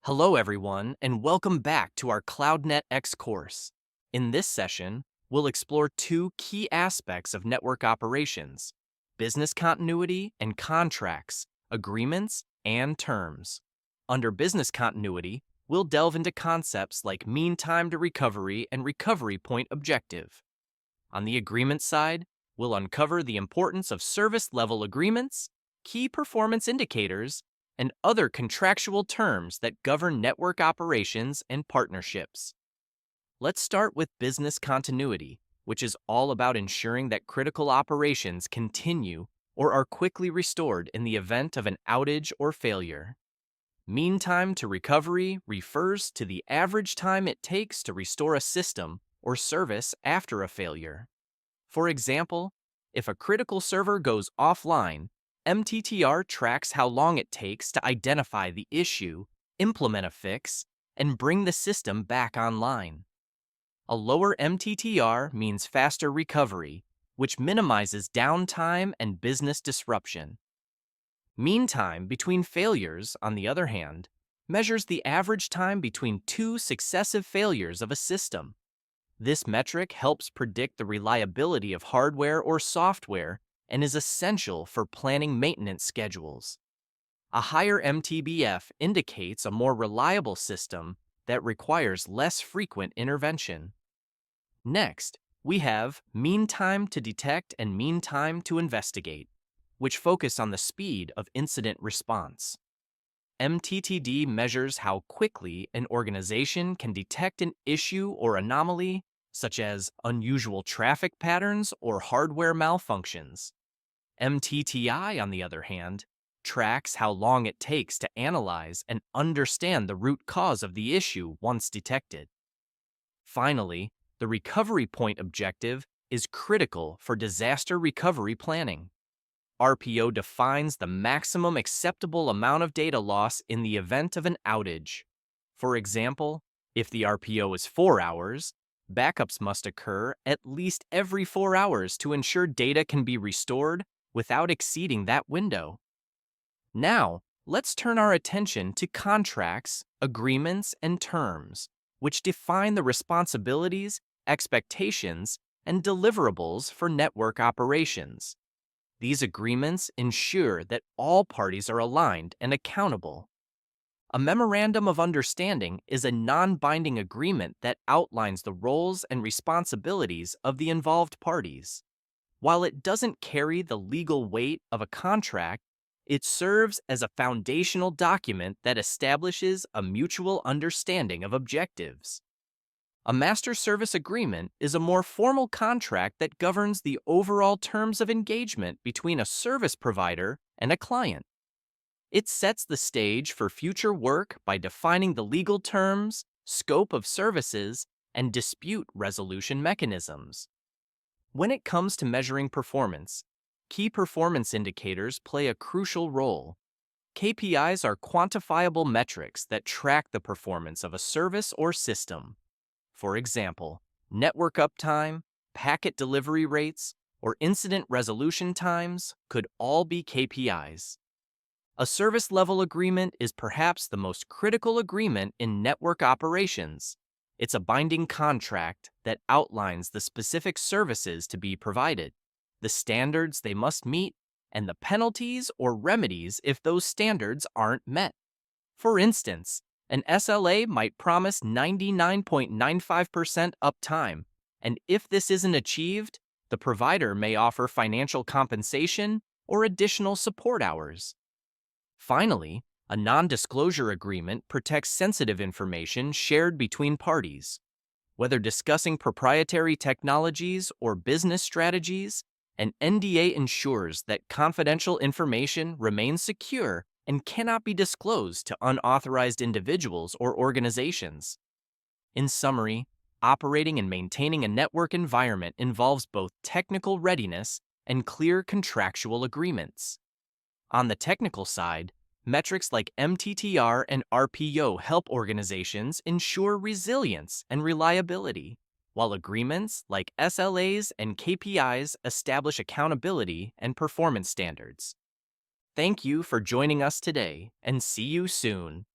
Hello everyone, and welcome back to our CloudNetX course. In this session, we'll explore two key aspects of network operations: business continuity and contracts, agreements, and terms. Under business continuity, we'll delve into concepts like mean time to recovery and recovery point objective. On the agreement side, we'll uncover the importance of service level agreements, key performance indicators, and other contractual terms that govern network operations and partnerships. Let's start with business continuity, which is all about ensuring that critical operations continue or are quickly restored in the event of an outage or failure. Mean time to recovery refers to the average time it takes to restore a system or service after a failure. For example, if a critical server goes offline, MTTR tracks how long it takes to identify the issue, implement a fix, and bring the system back online. A lower MTTR means faster recovery, which minimizes downtime and business disruption. Mean time between failures, on the other hand, measures the average time between two successive failures of a system. This metric helps predict the reliability of hardware or software and is essential for planning maintenance schedules. A higher MTBF indicates a more reliable system that requires less frequent intervention. Next, we have mean time to detect and mean time to investigate, which focus on the speed of incident response. MTTD measures how quickly an organization can detect an issue or anomaly, such as unusual traffic patterns or hardware malfunctions. MTTI, on the other hand, tracks how long it takes to analyze and understand the root cause of the issue once detected. Finally, the recovery point objective is critical for disaster recovery planning. RPO defines the maximum acceptable amount of data loss in the event of an outage. For example, if the RPO is 4 hours, backups must occur at least every 4 hours to ensure data can be restored without exceeding that window. Now, let's turn our attention to contracts, agreements, and terms, which define the responsibilities, expectations, and deliverables for network operations. These agreements ensure that all parties are aligned and accountable. A memorandum of understanding is a non-binding agreement that outlines the roles and responsibilities of the involved parties. While it doesn't carry the legal weight of a contract, it serves as a foundational document that establishes a mutual understanding of objectives. A master service agreement is a more formal contract that governs the overall terms of engagement between a service provider and a client. It sets the stage for future work by defining the legal terms, scope of services, and dispute resolution mechanisms. When it comes to measuring performance, key performance indicators play a crucial role. KPIs are quantifiable metrics that track the performance of a service or system. For example, network uptime, packet delivery rates, or incident resolution times could all be KPIs. A service level agreement is perhaps the most critical agreement in network operations. It's a binding contract that outlines the specific services to be provided, the standards they must meet, and the penalties or remedies if those standards aren't met. For instance, an SLA might promise 99.95% uptime, and if this isn't achieved, the provider may offer financial compensation or additional support hours. Finally, a non-disclosure agreement protects sensitive information shared between parties. Whether discussing proprietary technologies or business strategies, an NDA ensures that confidential information remains secure and cannot be disclosed to unauthorized individuals or organizations. In summary, operating and maintaining a network environment involves both technical readiness and clear contractual agreements. On the technical side, metrics like MTTR and RPO help organizations ensure resilience and reliability, while agreements like SLAs and KPIs establish accountability and performance standards. Thank you for joining us today, and see you soon.